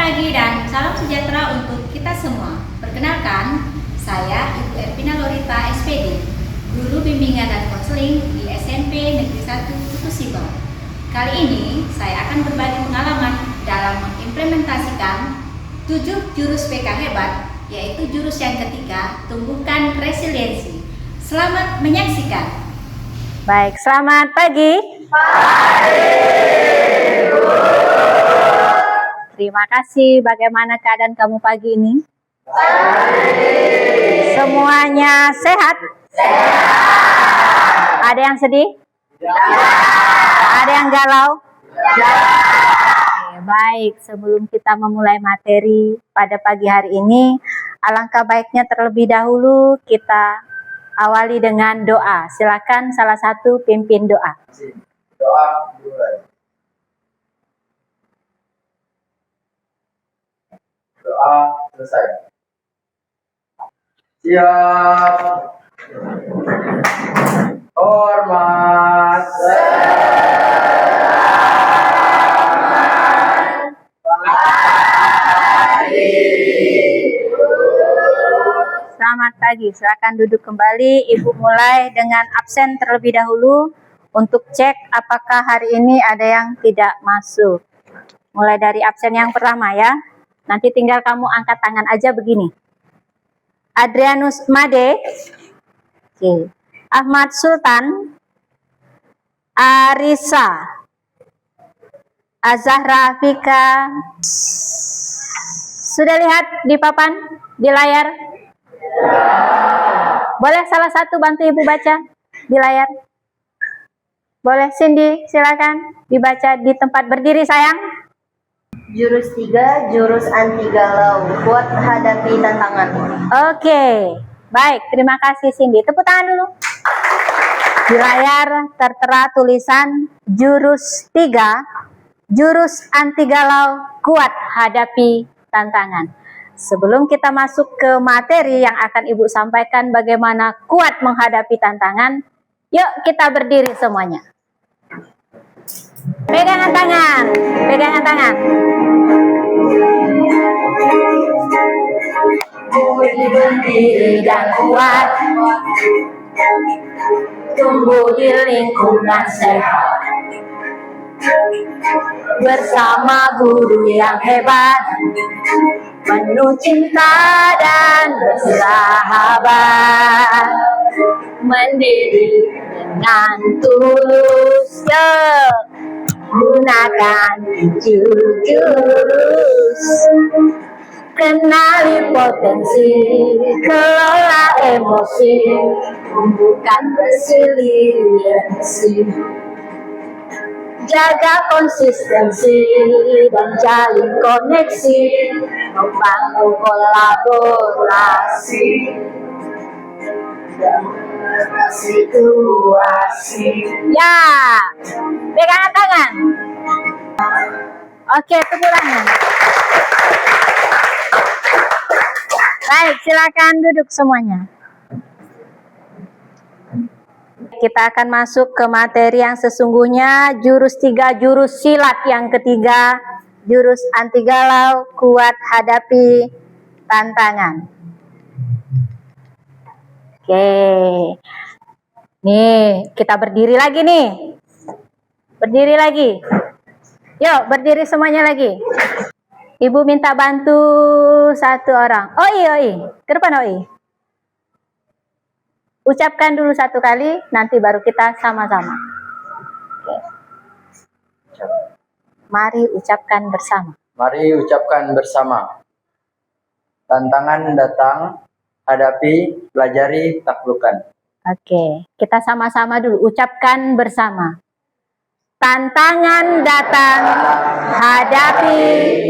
pagi dan salam sejahtera untuk kita semua. Perkenalkan, saya Ibu Ervina Lorita SPD, Guru Bimbingan dan Konseling di SMP Negeri 1 Kutusiba. Kali ini saya akan berbagi pengalaman dalam mengimplementasikan 7 jurus PK hebat, yaitu jurus yang ketiga, tumbuhkan resiliensi. Selamat menyaksikan. Baik, selamat pagi. Terima kasih. Bagaimana keadaan kamu pagi ini? Semuanya sehat? Ada yang sedih? Ada yang galau? Oke, baik, sebelum kita memulai materi pada pagi hari ini, alangkah baiknya terlebih dahulu kita awali dengan doa. Silakan salah satu pimpin doa. Doa dimulai. Doa selesai. Siap. Hormat. Selamat pagi, silakan duduk kembali. Ibu mulai dengan absen terlebih dahulu untuk cek apakah hari ini ada yang tidak masuk. Mulai dari absen yang pertama ya. Nanti tinggal kamu angkat tangan aja begini. Adrianus Made, oke. Ahmad Sultan, Arisa, Azahra Afika. Sudah lihat di papan, di layar? Boleh salah satu bantu ibu baca di layar? Boleh, Cindy, silakan dibaca di tempat berdiri sayang. Jurus 3, jurus anti galau, kuat hadapi tantangan. Oke, baik, terima kasih Cindy. Tepuk tangan dulu. Di layar tertera tulisan jurus 3, jurus anti galau, kuat hadapi tantangan. Sebelum kita masuk ke materi yang akan Ibu sampaikan bagaimana kuat menghadapi tantangan, yuk kita berdiri semuanya. Pegangan tangan, pegangan tangan. Berdiri dan kuat, tumbuh di lingkungan sehat. Bersama guru yang hebat, penuh cinta dan bersahabat, mendidik dengan tulus. Gunakan jurus, kenali potensi, kelola emosi, tumbuhkan resiliensi, jaga konsistensi dan jalin koneksi, membangun kolaborasi dan situasi. Ya, pegangan tangan. Oke, tepuk tangan. Baik, silakan duduk semuanya. Kita akan masuk ke materi yang sesungguhnya, jurus 3, jurus silat yang ketiga, jurus anti galau, kuat hadapi tantangan. Oke, nih kita berdiri lagi nih, berdiri lagi. Yuk berdiri semuanya lagi. Ibu minta bantu satu orang. Oi, ke depan Oi. Ucapkan dulu satu kali, nanti baru kita sama-sama. Oke. Mari ucapkan bersama. Mari ucapkan bersama. Tantangan datang, hadapi, pelajari, taklukkan. Oke, kita sama-sama dulu ucapkan bersama. Tantangan datang, hadapi,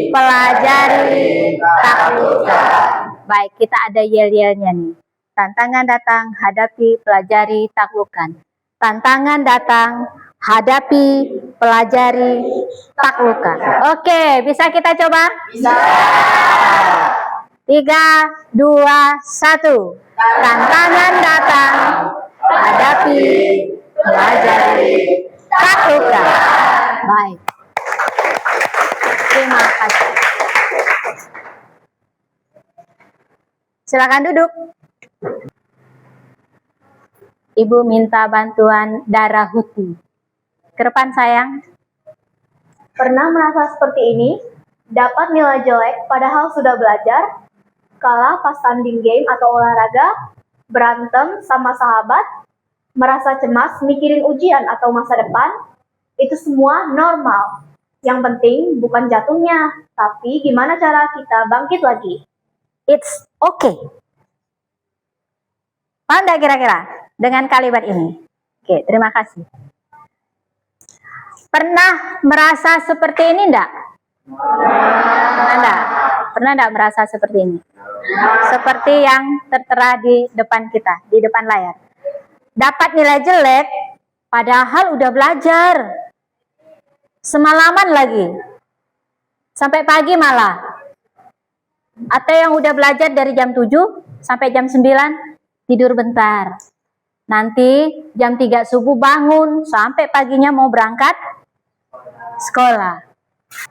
pelajari, taklukkan. Baik, kita ada yel-yelnya nih. Tantangan datang, hadapi, pelajari, taklukkan. Tantangan datang, hadapi, pelajari, taklukkan. Oke, bisa kita coba? Bisa. 3, 2, 1. Tantangan datang, hadapi, pelajari, taklukkan. Baik. Terima kasih. Silakan duduk. Ibu minta bantuan darah Huti. Ke depan sayang. Pernah merasa seperti ini? Dapat nilai jelek padahal sudah belajar? Kalah pas tanding game atau olahraga? Berantem sama sahabat? Merasa cemas mikirin ujian atau masa depan? Itu semua normal. Yang penting bukan jatuhnya, tapi gimana cara kita bangkit lagi. It's okay. Paham nggak kira-kira dengan kalimat ini? Oke, terima kasih. Pernah merasa seperti ini enggak? Pernah enggak? Pernah enggak merasa seperti ini? Seperti yang tertera di depan kita, di depan layar. Dapat nilai jelek, padahal udah belajar. Semalaman lagi. Sampai pagi malah. Atau yang udah belajar dari jam 7 sampai jam 9, tidur bentar. Nanti jam 3 subuh bangun, sampai paginya mau berangkat sekolah.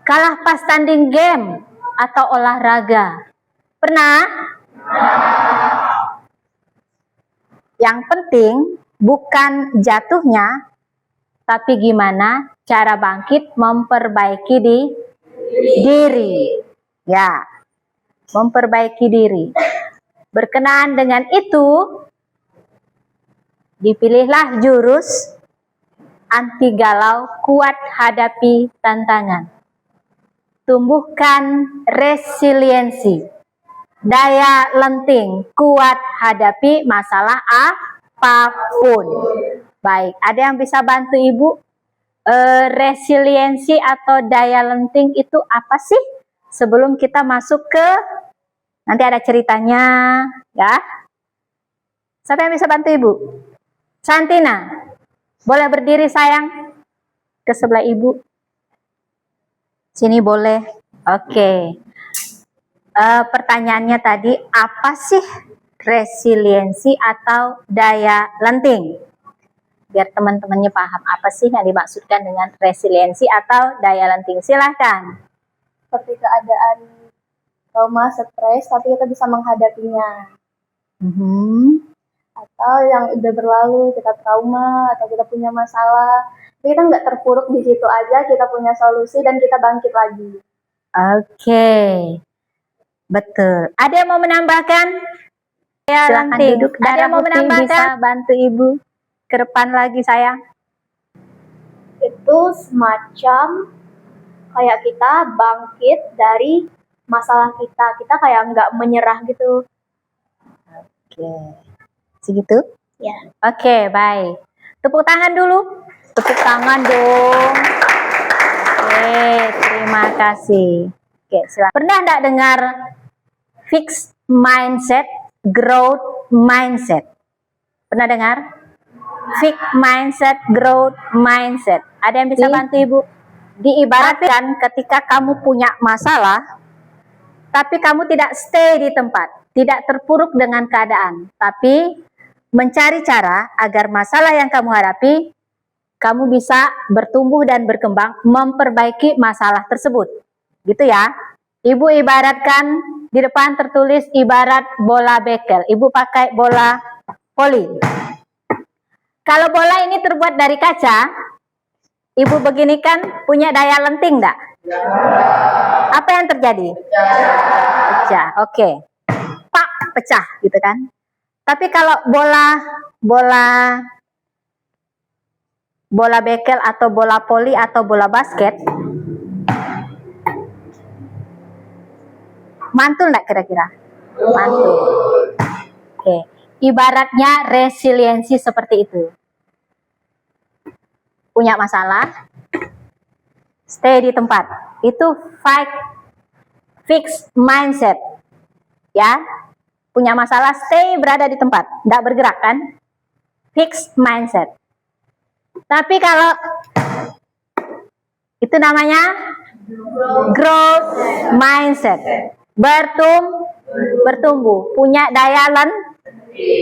Kalah pas tanding game atau olahraga. Pernah? Yang penting bukan jatuhnya, tapi gimana cara bangkit memperbaiki diri. Ya, memperbaiki diri. Berkenaan dengan itu, dipilihlah jurus anti galau, kuat hadapi tantangan. Tumbuhkan resiliensi, daya lenting, kuat hadapi masalah apapun. Baik, ada yang bisa bantu Ibu? Resiliensi atau daya lenting itu apa sih? Sebelum kita masuk ke, nanti ada ceritanya, ya. Siapa yang bisa bantu Ibu? Santina, boleh berdiri sayang ke sebelah Ibu. Sini boleh. Oke. Pertanyaannya tadi, apa sih resiliensi atau daya lenting? Biar teman-temannya paham apa sih yang dimaksudkan dengan resiliensi atau daya lenting. Silahkan. Seperti keadaan trauma, stres, tapi kita bisa menghadapinya. Atau yang udah berlalu, kita trauma, atau kita punya masalah, tapi kita nggak terpuruk di situ aja, kita punya solusi dan kita bangkit lagi. Oke. Betul. Ada yang mau menambahkan? Ya, Silakan lenting. duduk. Ada yang mau menambahkan? Bisa bantu Ibu ke depan lagi sayang. Itu semacam kayak kita bangkit dari masalah kita. Kita kayak nggak menyerah gitu. Oke. Segitu? Ya. Oke, baik. Tepuk tangan dulu. Tepuk tangan dong. Oke, terima kasih. Oke, silakan. Pernah enggak dengar fixed mindset, growth mindset? Pernah dengar? Fixed mindset, growth mindset. Ada yang bisa bantu Ibu? Diibaratkan ketika kamu punya masalah, tapi kamu tidak stay di tempat, tidak terpuruk dengan keadaan, tapi mencari cara agar masalah yang kamu hadapi, kamu bisa bertumbuh dan berkembang, memperbaiki masalah tersebut. Gitu ya. Ibu ibaratkan, di depan tertulis ibarat bola bekel. Ibu pakai bola voli. Kalau bola ini terbuat dari kaca, Ibu begini kan punya daya lenting enggak? Apa yang terjadi? Pecah. Oke. Pak, pecah gitu kan. Tapi kalau bola bekel atau bola voli atau bola basket, mantul enggak kira-kira? Mantul. Oke. Ibaratnya resiliensi seperti itu. Punya masalah, stay di tempat. Itu fixed mindset. Ya. Punya masalah, stay berada di tempat. Tidak bergerak kan? Fixed mindset. Tapi kalau itu namanya growth mindset. Bertumbuh. Punya daya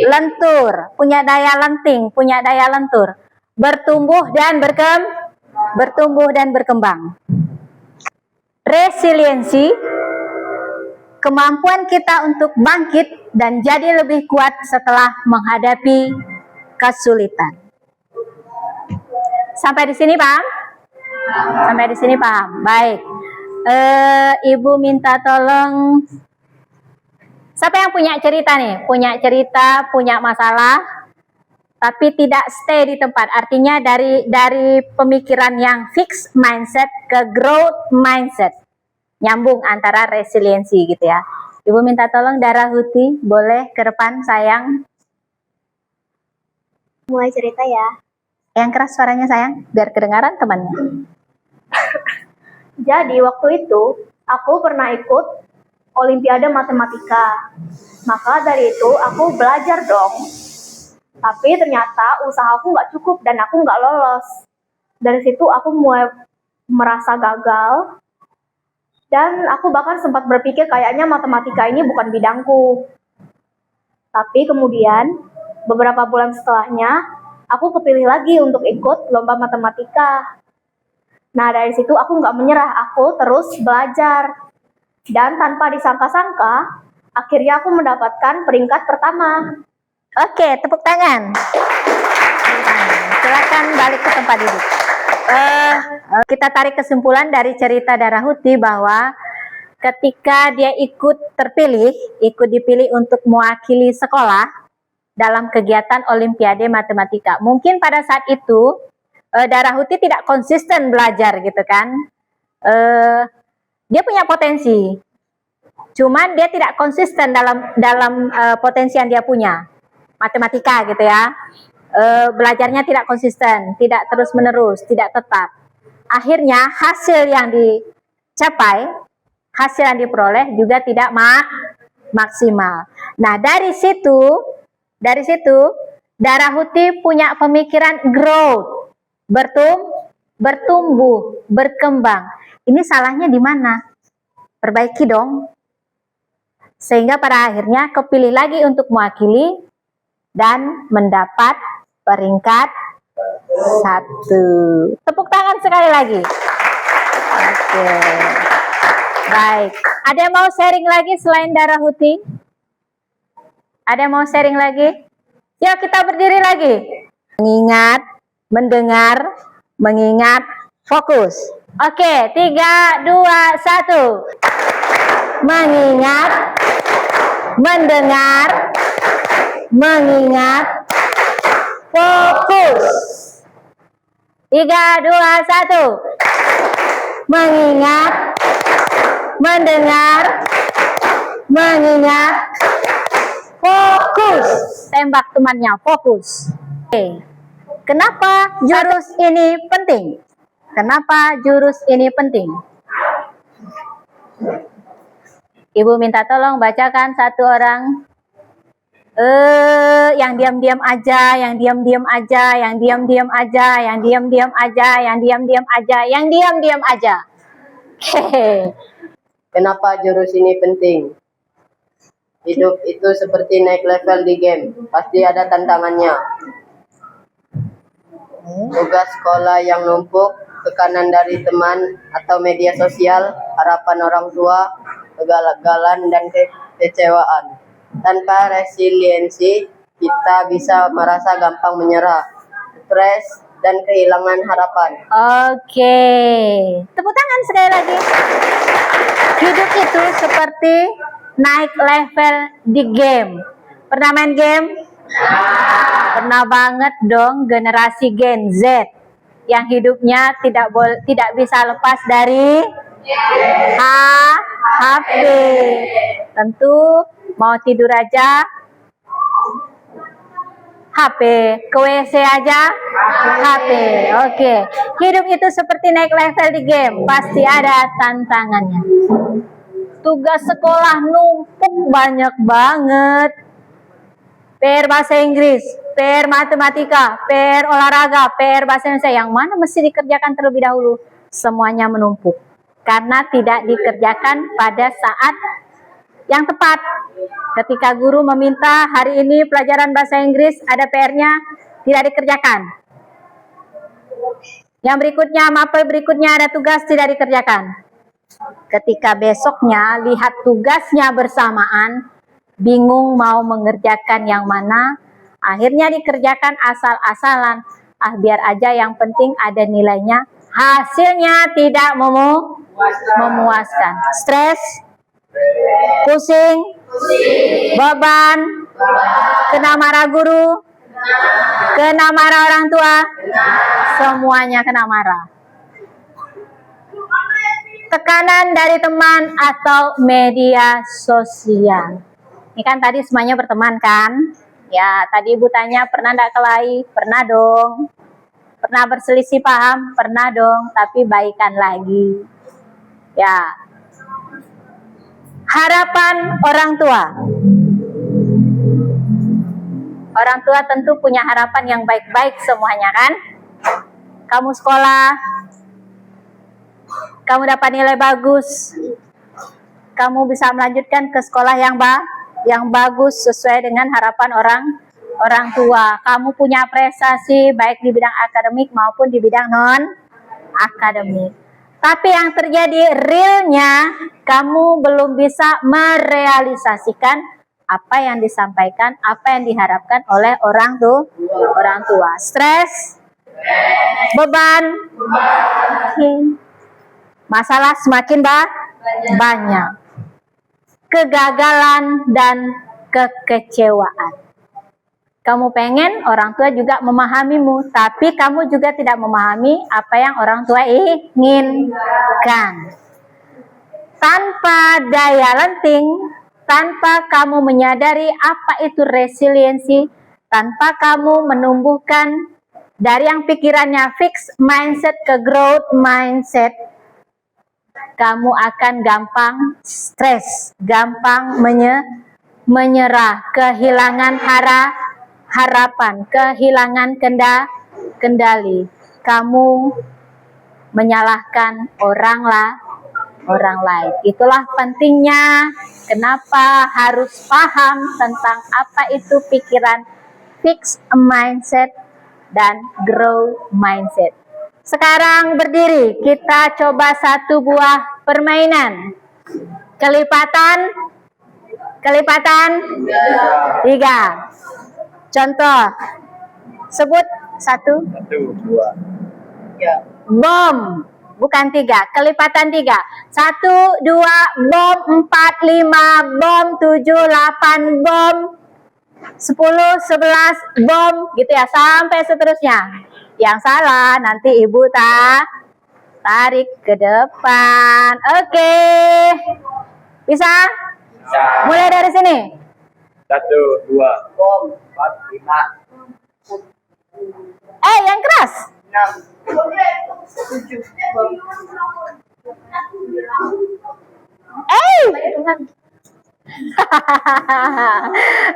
lentur. Punya daya lenting. Punya daya lentur. Bertumbuh dan berkembang. Resiliensi kemampuan kita untuk bangkit dan jadi lebih kuat setelah menghadapi kesulitan. Sampai di sini paham? Sampai di sini paham. Baik. Ibu minta tolong. Siapa yang punya cerita nih? Punya cerita, punya masalah, tapi tidak stay di tempat. Artinya dari pemikiran yang fixed mindset ke growth mindset. Nyambung antara resiliensi gitu ya. Ibu minta tolong Dara Huti, boleh ke depan sayang. Mulai cerita ya. Yang keras suaranya sayang, biar kedengaran temannya. Jadi waktu itu aku pernah ikut Olimpiade Matematika. Maka dari itu aku belajar dong. Tapi ternyata usahaku nggak cukup dan aku nggak lolos. Dari situ aku mulai merasa gagal. Dan aku bahkan sempat berpikir kayaknya matematika ini bukan bidangku. Tapi kemudian beberapa bulan setelahnya aku kepilih lagi untuk ikut lomba matematika. Nah dari situ aku nggak menyerah, aku terus belajar. Dan tanpa disangka-sangka, akhirnya aku mendapatkan peringkat pertama. Oke, tepuk tangan. Silakan balik ke tempat duduk. Kita tarik kesimpulan dari cerita Dara Huti bahwa ketika dia ikut dipilih untuk mewakili sekolah dalam kegiatan Olimpiade Matematika. Mungkin pada saat itu Dara Huti tidak konsisten belajar gitu kan. Dia punya potensi, cuman dia tidak konsisten dalam potensi yang dia punya, matematika gitu ya. Belajarnya tidak konsisten, tidak terus menerus, tidak tetap. Akhirnya hasil yang dicapai, hasil yang diperoleh juga tidak maksimal. Nah dari situ Dara Huti punya pemikiran growth, bertumbuh, berkembang. Ini salahnya di mana? Perbaiki dong. Sehingga pada akhirnya kepilih lagi untuk mewakili dan mendapat peringkat 1. Tepuk tangan sekali lagi. Oke. Baik. Ada yang mau sharing lagi selain Dara Huti? Ada yang mau sharing lagi? Yuk kita berdiri lagi. Mengingat, mendengar, mengingat, fokus. Oke, 3, 2, 1. Mengingat, mendengar, mengingat, fokus. 3, 2, 1. Mengingat, mendengar, mengingat, fokus. Tembak temannya, fokus. Oke. Kenapa jurus ini penting? Kenapa jurus ini penting? Ibu minta tolong bacakan satu orang. Yang diam-diam aja, yang diam-diam aja, yang diam-diam aja, yang diam-diam aja, yang diam-diam aja, yang diam-diam aja. Oke. Kenapa jurus ini penting? Hidup itu seperti naik level di game, pasti ada tantangannya. Tugas sekolah yang numpuk, tekanan dari teman atau media sosial, harapan orang tua, kegagalan dan kekecewaan. Tanpa resiliensi, kita bisa merasa gampang menyerah, stres, dan kehilangan harapan. Oke. Tepuk tangan sekali lagi. Hidup itu seperti naik level di game. Pernah main game? Pernah banget dong, generasi Gen Z yang hidupnya tidak bisa lepas dari HP. Tentu mau tidur aja HP, ke WC aja HP. Oke. Hidup itu seperti naik level di game, pasti ada tantangannya. Tugas sekolah numpuk banyak banget. PR bahasa Inggris, PR matematika, PR olahraga, PR bahasa Indonesia. Yang mana mesti dikerjakan terlebih dahulu? Semuanya menumpuk. Karena tidak dikerjakan pada saat yang tepat. Ketika guru meminta hari ini pelajaran bahasa Inggris ada PR-nya, tidak dikerjakan. Yang berikutnya, mapel berikutnya ada tugas tidak dikerjakan. Ketika besoknya lihat tugasnya bersamaan, bingung mau mengerjakan yang mana, akhirnya dikerjakan asal-asalan. Ah, biar aja yang penting ada nilainya. Hasilnya tidak memuaskan. Stres, pusing, beban, kena marah guru, kena marah orang tua, semuanya kena marah. Tekanan dari teman atau media sosial. Ini kan tadi semuanya berteman kan? Ya, tadi Ibu tanya pernah enggak kelahi? Pernah dong. Pernah berselisih paham? Pernah dong, tapi baikan lagi. Ya. Harapan orang tua. Orang tua tentu punya harapan yang baik-baik semuanya kan? Kamu sekolah, kamu dapat nilai bagus, kamu bisa melanjutkan ke sekolah yang bagus sesuai dengan harapan orang tua. Kamu punya prestasi baik di bidang akademik maupun di bidang non akademik. Tapi yang terjadi realnya, kamu belum bisa merealisasikan apa yang disampaikan, apa yang diharapkan oleh orang tua. Stres, beban, masalah semakin banyak. Kegagalan dan kekecewaan. Kamu pengen orang tua juga memahamimu, tapi kamu juga tidak memahami apa yang orang tua inginkan. Tanpa daya lenting, tanpa kamu menyadari apa itu resiliensi, tanpa kamu menumbuhkan dari yang pikirannya fixed mindset ke growth mindset, kamu akan gampang stres, gampang menyerah, kehilangan harapan, kehilangan kendali. Kamu menyalahkan orang lain. Itulah pentingnya kenapa harus paham tentang apa itu pikiran fixed mindset dan growth mindset. Sekarang berdiri, kita coba satu buah permainan. Kelipatan 3. Contoh, sebut 1, 2. bom, bukan 3, kelipatan 3. 1, 2, bom, 4, 5, bom, 7, 8, bom, 10, 11, bom, gitu ya, sampai seterusnya. Yang salah nanti Ibu tarik ke depan. Oke. Bisa? Mulai dari sini. 1, 2, bom, 4, 5. Yang keras. 6, 7,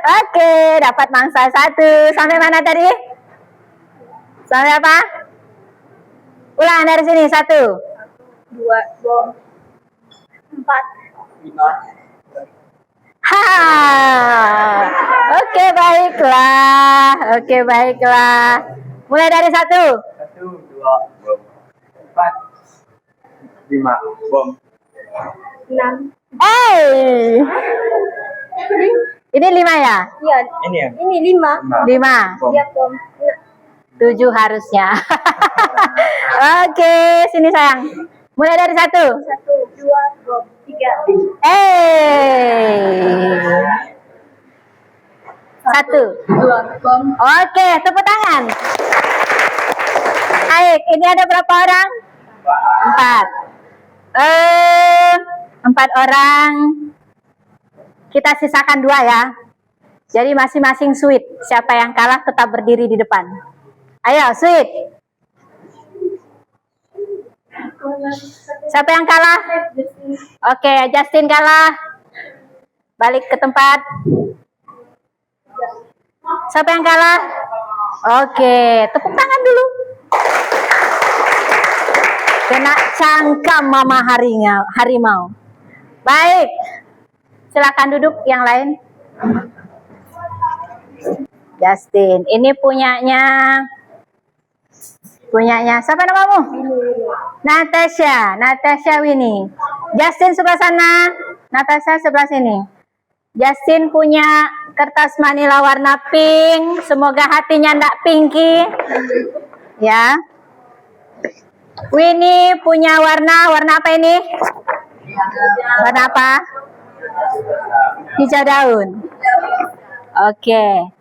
Oke, dapat mangsa 1. Sampai mana tadi? Sampai apa? Ulang dari sini. 1, 2, bom. 4. 5. Oke, baiklah. Mulai dari 1. 1, 2, bom. 4, 5, bom. 6. Ini 5 ya? Iya. Ini ya? Ini 5. 5. Bom. Iya, bom. 7 harusnya. Oke, sini sayang. Mulai dari 1. 1, 2, bom. 3. 1, 2, bom. Oke, tepuk tangan. Baik, ini ada berapa orang? 4. 4 orang. Kita sisakan 2 ya. Jadi masing-masing sweet. Siapa yang kalah tetap berdiri di depan. Ayo, sweet. Siapa yang kalah? Oke, Justin kalah. Balik ke tempat. Siapa yang kalah? Oke, tepuk tangan dulu. Kena cangkam mama harimau. Baik. Silakan duduk yang lain. Justin, ini punyanya siapa namamu? Natasha Winnie. Justin sebelah sana, Natasha sebelah sini. Justin punya kertas manila warna pink. Semoga hatinya ndak pinky. Ya. Winnie punya warna apa ini? Warna apa? Hijau daun. Oke.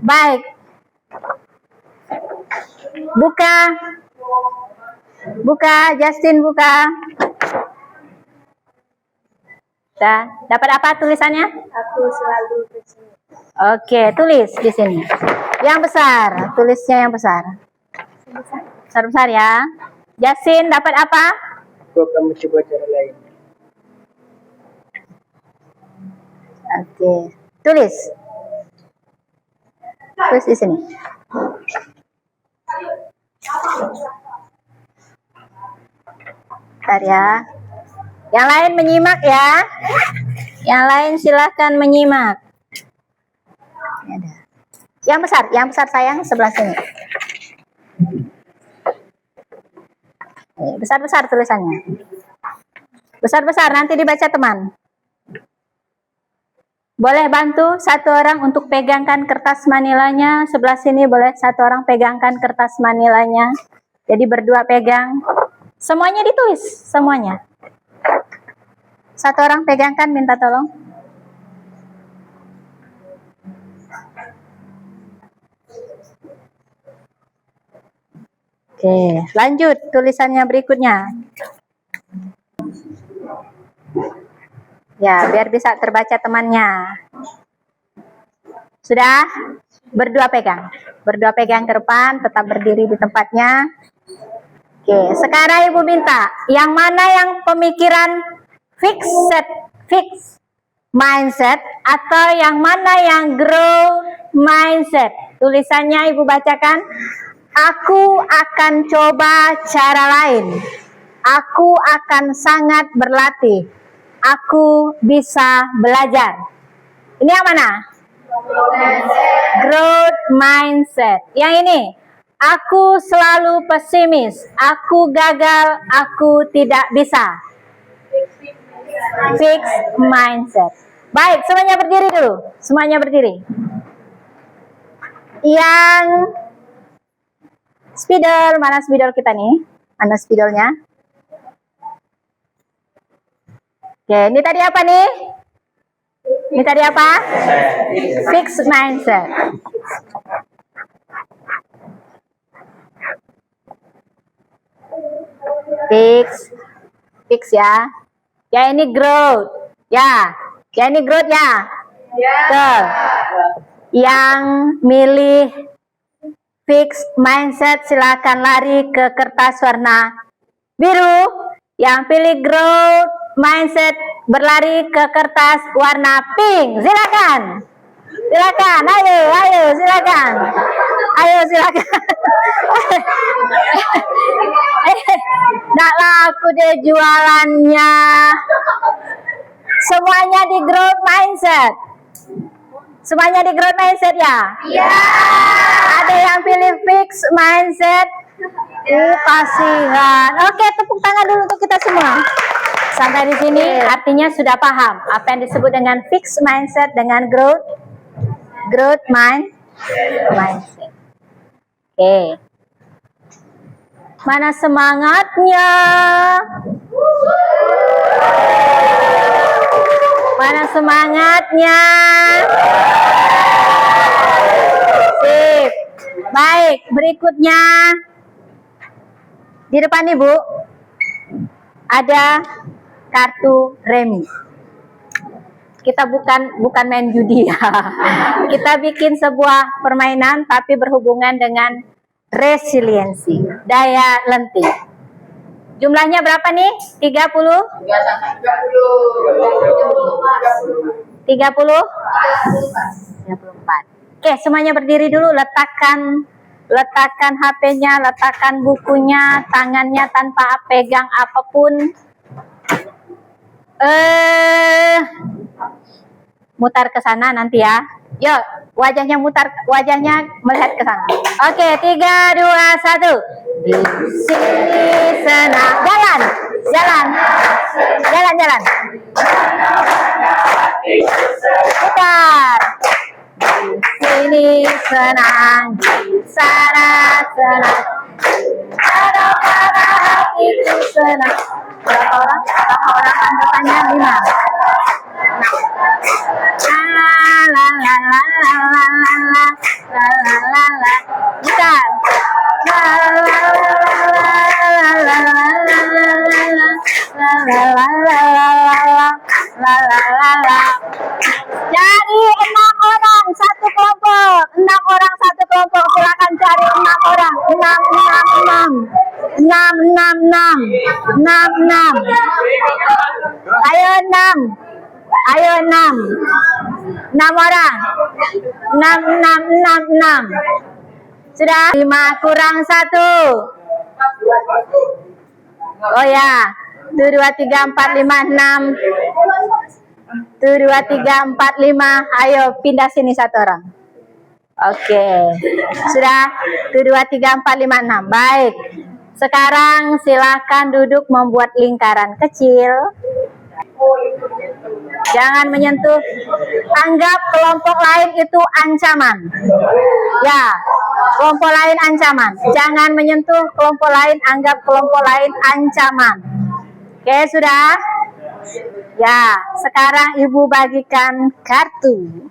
Baik. Buka, Justin buka. Dapat apa tulisannya? Aku selalu bersini. Oke, tulis di sini. Yang besar, tulisnya yang besar. Besar ya. Justin dapat apa? Aku akan mencoba cara lain. Oke, tulis. Tulis di sini. Bentar ya. Yang lain menyimak ya. Yang lain silahkan menyimak. Ini ada. Yang besar sayang sebelah sini. Besar-besar tulisannya. Besar-besar nanti dibaca teman. Boleh bantu satu orang untuk pegangkan kertas manilanya. Sebelah sini boleh satu orang pegangkan kertas manilanya. Jadi berdua pegang. Semuanya ditulis, semuanya. Satu orang pegangkan, minta tolong. Oke, lanjut tulisannya berikutnya. Ya, biar bisa terbaca temannya. Sudah? Berdua pegang. Berdua pegang ke depan, tetap berdiri di tempatnya. Oke, sekarang Ibu minta, yang mana yang pemikiran fix mindset atau yang mana yang grow mindset? Tulisannya Ibu bacakan. Aku akan coba cara lain. Aku akan sangat berlatih. Aku bisa belajar. Ini yang mana? Growth mindset. Yang ini, aku selalu pesimis. Aku gagal. Aku tidak bisa. Fix mindset. Baik, semuanya berdiri dulu. Semuanya berdiri. Yang spidol, mana spidol kita nih? Mana spidolnya? Oke, ini tadi apa nih? Ini tadi apa? Fix mindset. Fix ya. Ya ini growth. Ya ini growth ya. Betul. Yang milih fix mindset silakan lari ke kertas warna biru. Yang pilih growth mindset berlari ke kertas warna pink. Silakan. Silakan. Ayo silakan. Nggak laku deh jualannya. Semuanya di growth mindset. Semuanya di growth mindset ya? Iya. Ada yang pilih fix mindset? Kasihan. Oke, tepuk tangan dulu untuk kita semua. Sampai di sini artinya sudah paham apa yang disebut dengan fix mindset dengan growth mindset. Oke. Mana semangatnya? Mana semangatnya? Sip. Baik, berikutnya di depan Ibu ada kartu remi. Kita bukan main judi ya. Kita bikin sebuah permainan tapi berhubungan dengan resiliensi, daya lenting. Jumlahnya berapa nih? 30? 34. Oke, semuanya berdiri dulu, letakkan HP-nya, letakkan bukunya, tangannya tanpa pegang apapun. Mutar ke sana nanti ya. Yuk, wajahnya melihat ke sana. Oke, 3, 2, 1. Di sini senang. Jalan, jalan, jalan, jalan. Putar. Di sini senang, di sana senang. Ada hatiku senang. Berapa orang? Berapa orang anggotanya? 5. La la la la la la la la la la la. Bukan. La la la la la la la la la. Cari 6 orang satu kelompok. 6 orang satu kelompok. Silakan cari 6 orang. 6. Ayo 6. Ayo 6. 6 orang. 6. Sudah? 5 kurang 1. Oh ya. 1, 2, 3, 4, 5, 6. 1, 2, 3, 4, 5. Ayo pindah sini 1 orang. Oke. Sudah? 1, 2, 3, 4, 5, 6. Baik. Sekarang silakan duduk membuat lingkaran kecil. Jangan menyentuh. Anggap kelompok lain itu ancaman. Ya, kelompok lain ancaman. Jangan menyentuh kelompok lain. Anggap kelompok lain ancaman. Oke, sudah? Ya, sekarang ibu bagikan kartu.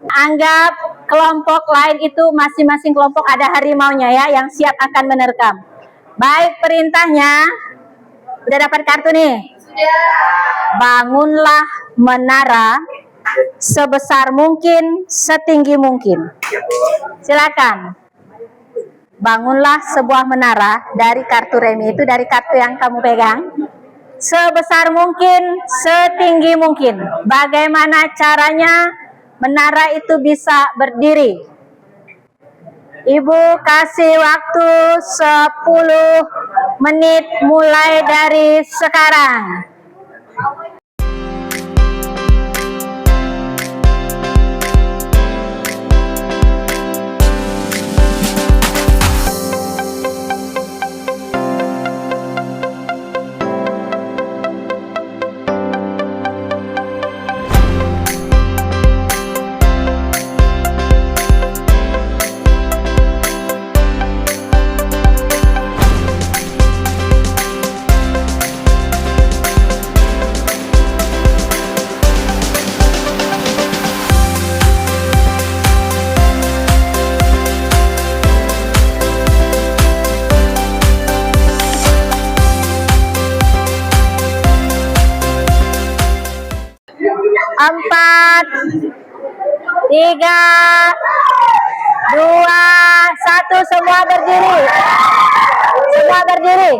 Anggap kelompok lain itu masing-masing kelompok ada harimaunya ya yang siap akan menerkam. Baik, perintahnya. Udah dapat kartu nih? Bangunlah menara sebesar mungkin, setinggi mungkin. Silakan. Bangunlah sebuah menara dari kartu remi itu, dari kartu yang kamu pegang. Sebesar mungkin, setinggi mungkin. Bagaimana caranya menara itu bisa berdiri? Ibu kasih waktu 10 menit mulai dari sekarang. Empat, 3, 2, 1, semua berdiri. Semua berdiri.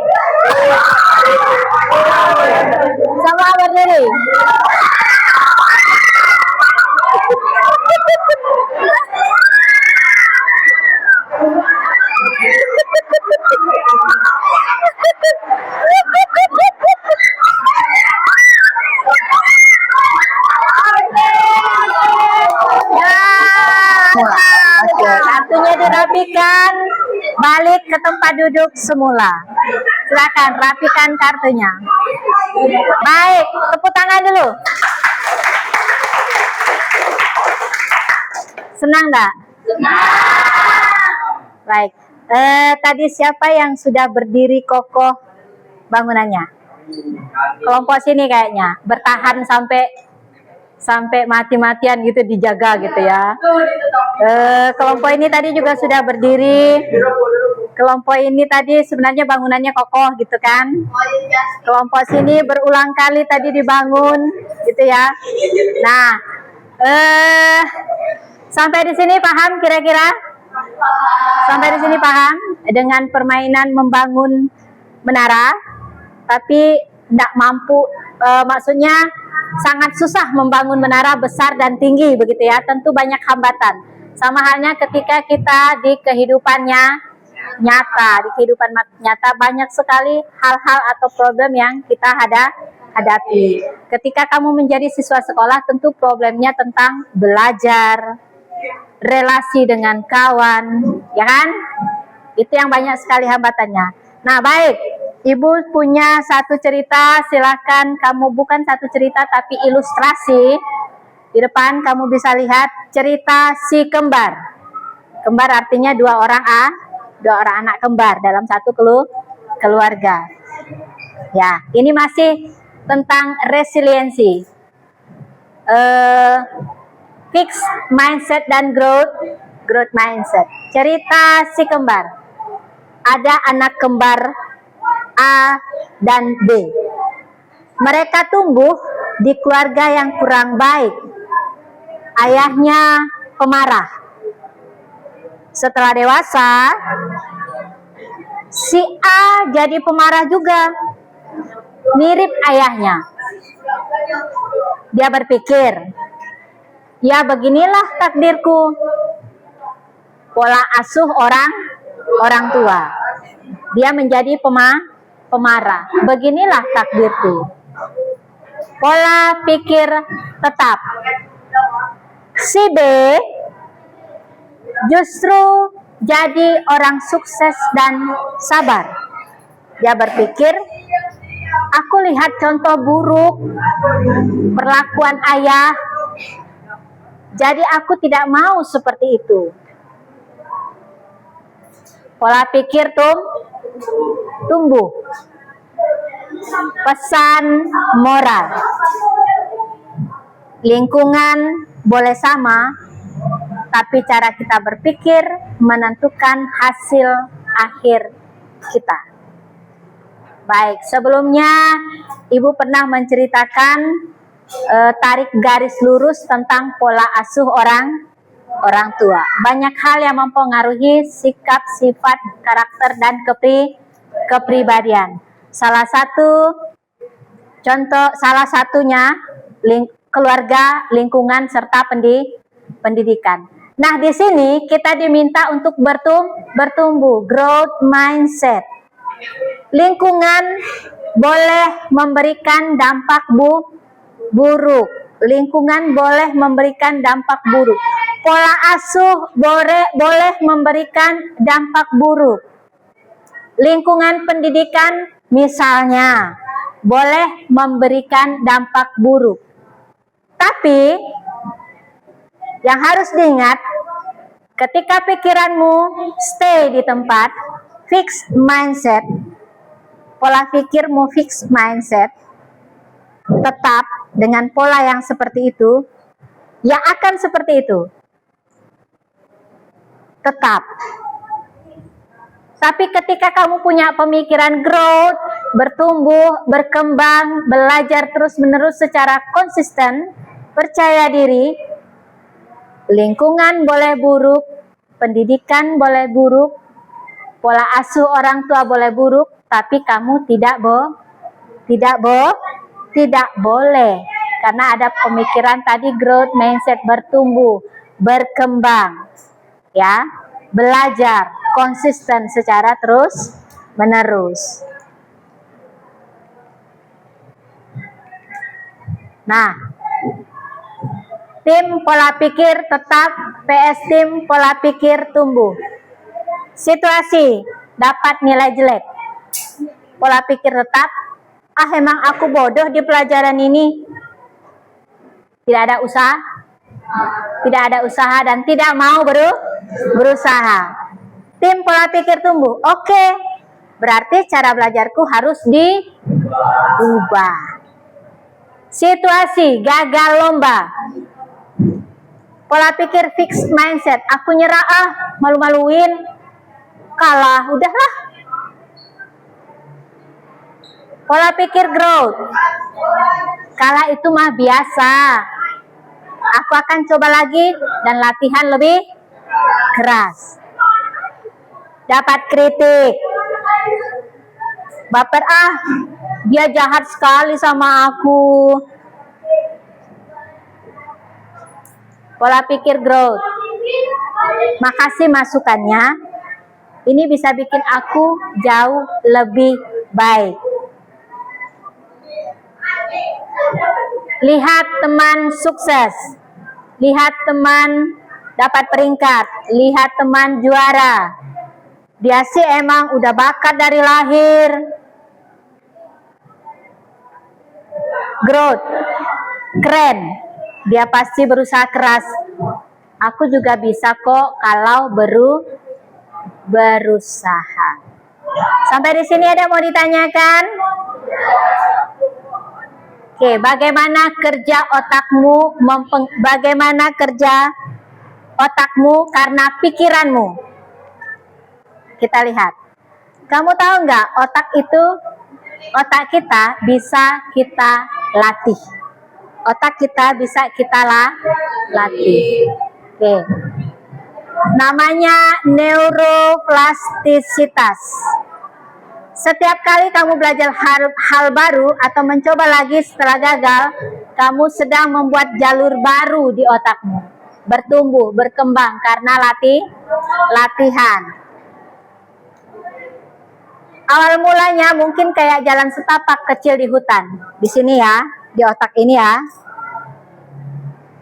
Semua berdiri. Oke, kartunya dirapikan, balik ke tempat duduk semula. Silakan rapikan kartunya. Baik, tepuk tangan dulu. Senang enggak? Baik. Tadi siapa yang sudah berdiri kokoh bangunannya? Kelompok sini kayaknya bertahan sampai mati-matian gitu, dijaga gitu ya. Kelompok ini tadi juga sudah berdiri. Kelompok ini tadi sebenarnya bangunannya kokoh gitu kan. Kelompok sini berulang kali tadi dibangun gitu ya. Nah, sampai di sini paham kira-kira? Sampai di sini paham dengan permainan membangun menara, tapi tidak mampu, maksudnya sangat susah membangun menara besar dan tinggi begitu ya. Tentu banyak hambatan. Sama halnya ketika kita di kehidupannya nyata, di kehidupan nyata banyak sekali hal-hal atau problem yang kita hadapi. Ketika kamu menjadi siswa sekolah, tentu problemnya tentang belajar, relasi dengan kawan, ya kan? Itu yang banyak sekali hambatannya. Nah, baik. Ibu punya satu cerita, silakan kamu, bukan satu cerita tapi ilustrasi. Di depan kamu bisa lihat cerita si kembar. Kembar artinya dua orang anak kembar dalam satu keluarga. Ya, ini masih tentang resiliensi. Fixed mindset dan growth mindset. Cerita si kembar. Ada anak kembar A dan B. Mereka tumbuh di keluarga yang kurang baik. Ayahnya pemarah. Setelah dewasa, si A jadi pemarah juga. Mirip ayahnya. Dia berpikir, ya beginilah takdirku. Pola asuh orang tua. Dia menjadi pemarah. Beginilah takdirku. Pola pikir tetap. Si B justru jadi orang sukses dan sabar. Dia berpikir, aku lihat contoh buruk perlakuan ayah, jadi aku tidak mau seperti itu. Pola pikir tumbuh. Pesan moral. Lingkungan boleh sama, tapi cara kita berpikir menentukan hasil akhir kita. Baik, sebelumnya Ibu pernah menceritakan tarik garis lurus tentang pola asuh orang tua. Banyak hal yang mempengaruhi sikap, sifat, karakter, dan kepribadian. Salah satunya keluarga, lingkungan, serta pendidikan. Nah, di sini kita diminta untuk bertumbuh, growth mindset. Lingkungan boleh memberikan dampak buruk. Lingkungan boleh memberikan dampak buruk. Pola asuh boleh memberikan dampak buruk. Lingkungan pendidikan misalnya boleh memberikan dampak buruk. Tapi yang harus diingat, ketika pikiranmu stay di tempat, fixed mindset, pola pikirmu fixed mindset, tetap dengan pola yang seperti itu, ya akan seperti itu. Tetap. Tapi ketika kamu punya pemikiran growth, bertumbuh, berkembang, belajar terus-menerus secara konsisten, percaya diri, lingkungan boleh buruk, pendidikan boleh buruk, pola asuh orang tua boleh buruk, tapi kamu tidak boleh, karena ada pemikiran tadi growth mindset, bertumbuh, berkembang, ya, belajar konsisten secara terus menerus. Nah, tim pola pikir tetap, PS tim pola pikir tumbuh. Situasi dapat nilai jelek, pola pikir tetap, emang aku bodoh di pelajaran ini. Tidak ada usaha dan tidak mau berusaha. Tim pola pikir tumbuh. Oke, berarti cara belajarku harus diubah. Situasi gagal lomba. Pola pikir fixed mindset. Aku nyerah, malu-maluin, kalah, udahlah. Pola pikir growth. Kalah itu mah biasa. Aku akan coba lagi dan latihan lebih keras. Dapat kritik. Baper, dia jahat sekali sama aku. Pola pikir growth. Makasih masukannya. Ini bisa bikin aku jauh lebih baik. Lihat teman sukses. Lihat teman dapat peringkat. Lihat teman juara. Dia sih emang udah bakat dari lahir. Growth, keren. Dia pasti berusaha keras. Aku juga bisa kok kalau berusaha. Sampai di sini ada mau ditanyakan? Oke, bagaimana kerja otakmu? Bagaimana kerja otakmu karena pikiranmu? Kita lihat. Kamu tahu nggak, otak kita bisa kita latih. Otak kita bisa kita latih. Oke. Namanya neuroplastisitas. Setiap kali kamu belajar hal baru atau mencoba lagi setelah gagal, kamu sedang membuat jalur baru di otakmu. Bertumbuh, berkembang karena latihan. Awal mulanya mungkin kayak jalan setapak kecil di hutan. Di sini ya, di otak ini ya.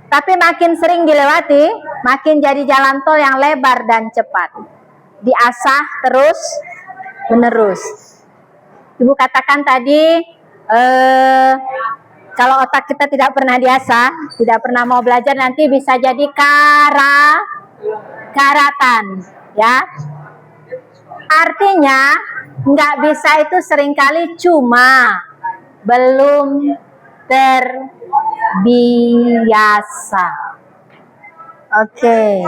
Tapi makin sering dilewati, makin jadi jalan tol yang lebar dan cepat. Diasah terus menerus. Ibu katakan tadi, kalau otak kita tidak pernah diasah, tidak pernah mau belajar, nanti bisa jadi karatan, ya. Artinya nggak bisa itu seringkali cuma belum terbiasa. Oke.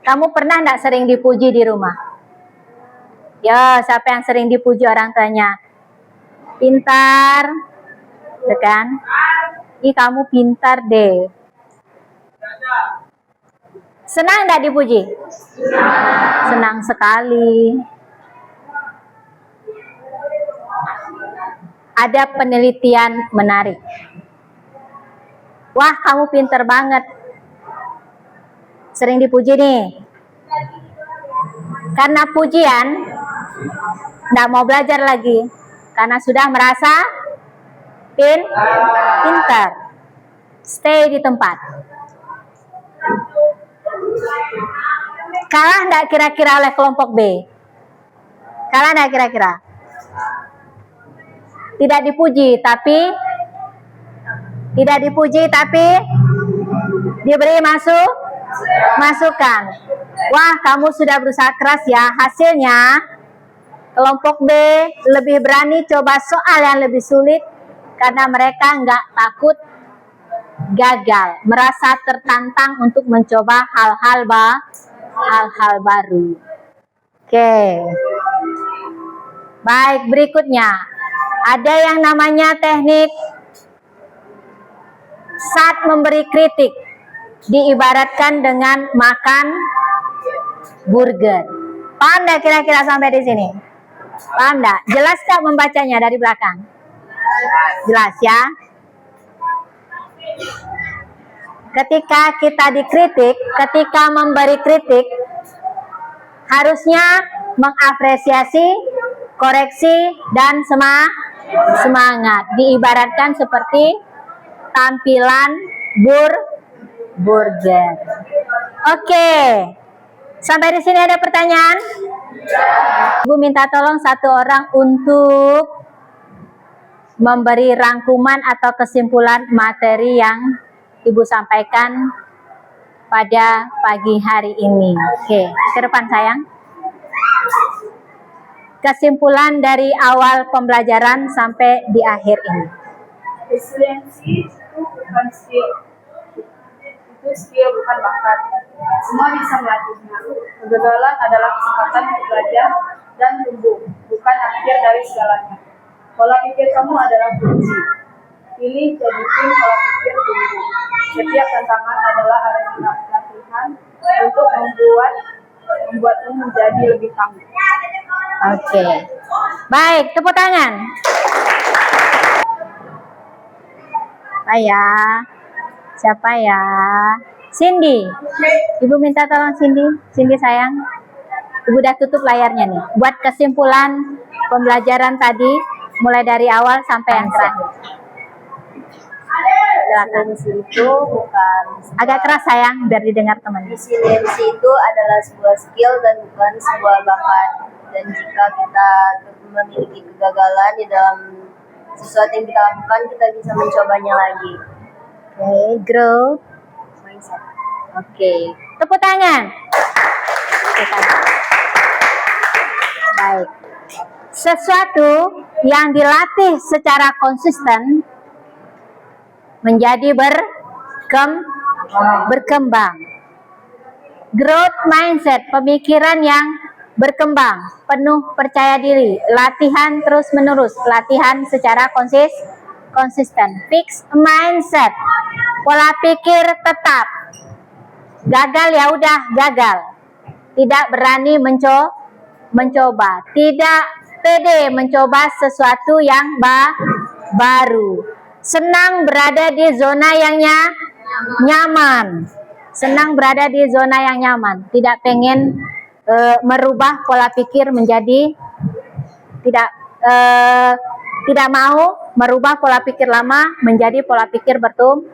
Kamu pernah nggak sering dipuji di rumah? Ya, siapa yang sering dipuji orang tuanya? Pintar, ya kan? Ih, kamu pintar deh. Senang nggak dipuji? Senang sekali. Ada penelitian menarik. Wah, kamu pintar banget. Sering dipuji nih. Karena pujian, nggak mau belajar lagi. Karena sudah merasa pintar. Stay di tempat. Kalah nggak kira-kira oleh kelompok B? Kalah nggak kira-kira? Tidak dipuji, tapi diberi masukan. Wah, kamu sudah berusaha keras ya. Hasilnya kelompok B lebih berani coba soal yang lebih sulit karena mereka nggak takut gagal, merasa tertantang untuk mencoba hal-hal baru. Oke. Baik, berikutnya ada yang namanya teknik saat memberi kritik, diibaratkan dengan makan burger. Paham nggak kira-kira sampai di sini? Paham nggak? Jelas nggak membacanya dari belakang? Jelas ya? Ketika kita dikritik, ketika memberi kritik, harusnya mengapresiasi, koreksi, dan semangat. Diibaratkan seperti tampilan burger. Oke. Sampai di sini ada pertanyaan? Ibu minta tolong satu orang untuk memberi rangkuman atau kesimpulan materi yang Ibu sampaikan pada pagi hari ini. Oke, ke depan sayang. Kesimpulan dari awal pembelajaran sampai di akhir ini. Resiliensi itu bukan skill. Itu skill bukan bakat. Semua bisa melatihnya. Kegagalan adalah kesempatan untuk belajar dan tumbuh, bukan akhir dari segalanya. Pola pikir kamu adalah kunci. Pilih jadikan pola pikir tumbuh. Setiap tantangan adalah arena latihan untuk membuatmu menjadi lebih tangguh. Oke. Baik, tepuk tangan. Siapa ya? Cindy. Ibu minta tolong Cindy. Cindy sayang. Ibu udah tutup layarnya nih. Buat kesimpulan pembelajaran tadi, mulai dari awal sampai yang terakhir. Silakan. Resiliensi itu bukan Agak keras sayang biar didengar teman. Resiliensi itu adalah sebuah skill dan bukan sebuah bakat. Dan jika kita memiliki kegagalan di dalam sesuatu yang kita lakukan, kita bisa mencobanya lagi. Oke, grow. Mindset. Oke, tepuk tangan. Baik. Sesuatu yang dilatih secara konsisten menjadi berkembang. Growth mindset, pemikiran yang berkembang, penuh percaya diri, latihan terus-menerus, latihan secara konsisten. Fixed mindset, pola pikir tetap. Gagal ya udah gagal. Tidak berani mencoba, tidak pede mencoba sesuatu yang baru. Senang berada di zona yang nyaman. Senang berada di zona yang nyaman. Tidak pengen merubah pola pikir menjadi tidak mau merubah pola pikir lama menjadi pola pikir bertumbuh.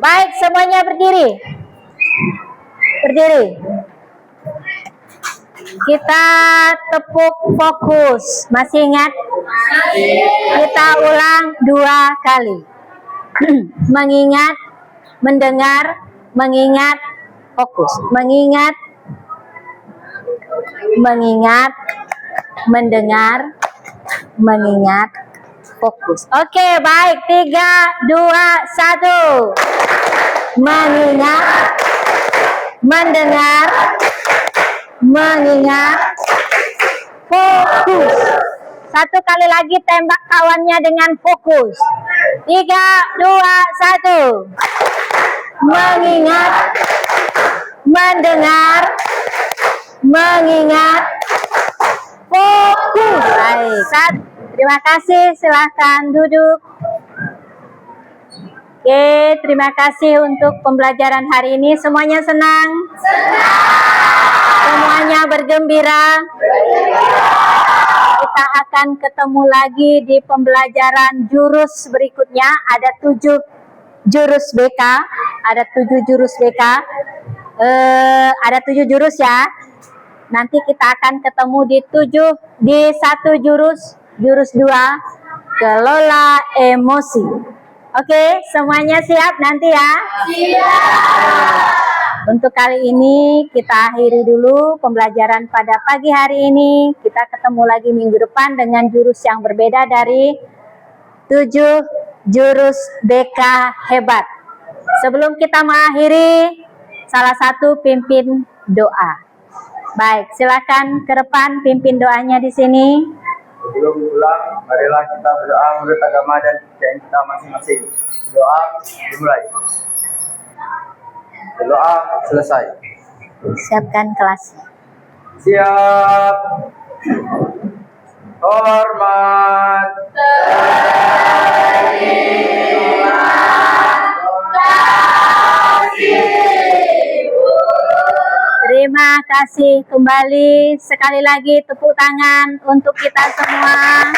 Baik, semuanya berdiri. Berdiri. Kita tepuk fokus. Masih ingat? Kita ulang 2 kali. Mengingat, mendengar, mengingat, fokus. Mengingat, mendengar, mengingat, fokus. Oke, baik. 3, 2, 1. Mengingat, mendengar, mengingat, fokus. 1 kali lagi tembak kawannya dengan fokus. 3, 2, 1. Mengingat, mendengar, mengingat, fokus. Baik. Terima kasih. Silahkan duduk. Oke, terima kasih untuk pembelajaran hari ini. Semuanya senang? Semuanya bergembira? Kita akan ketemu lagi di pembelajaran jurus berikutnya. Ada 7 jurus BK. Ada 7 jurus BK. Ada 7 jurus ya. Nanti kita akan ketemu di 1 jurus 2, kelola emosi. Oke, semuanya siap nanti ya? Siap. Untuk kali ini kita akhiri dulu pembelajaran pada pagi hari ini. Kita ketemu lagi minggu depan dengan jurus yang berbeda dari 7 jurus BK hebat. Sebelum kita mengakhiri, salah satu pimpin doa. Baik, silakan ke depan pimpin doanya di sini. Sebelum pulang, marilah kita berdoa menurut agama dan kepercayaan kita masing-masing. Doa dimulai. Doa selesai. Siapkan kelas. Siap. Hormat. Terima kasih kembali. Sekali lagi tepuk tangan untuk kita semua.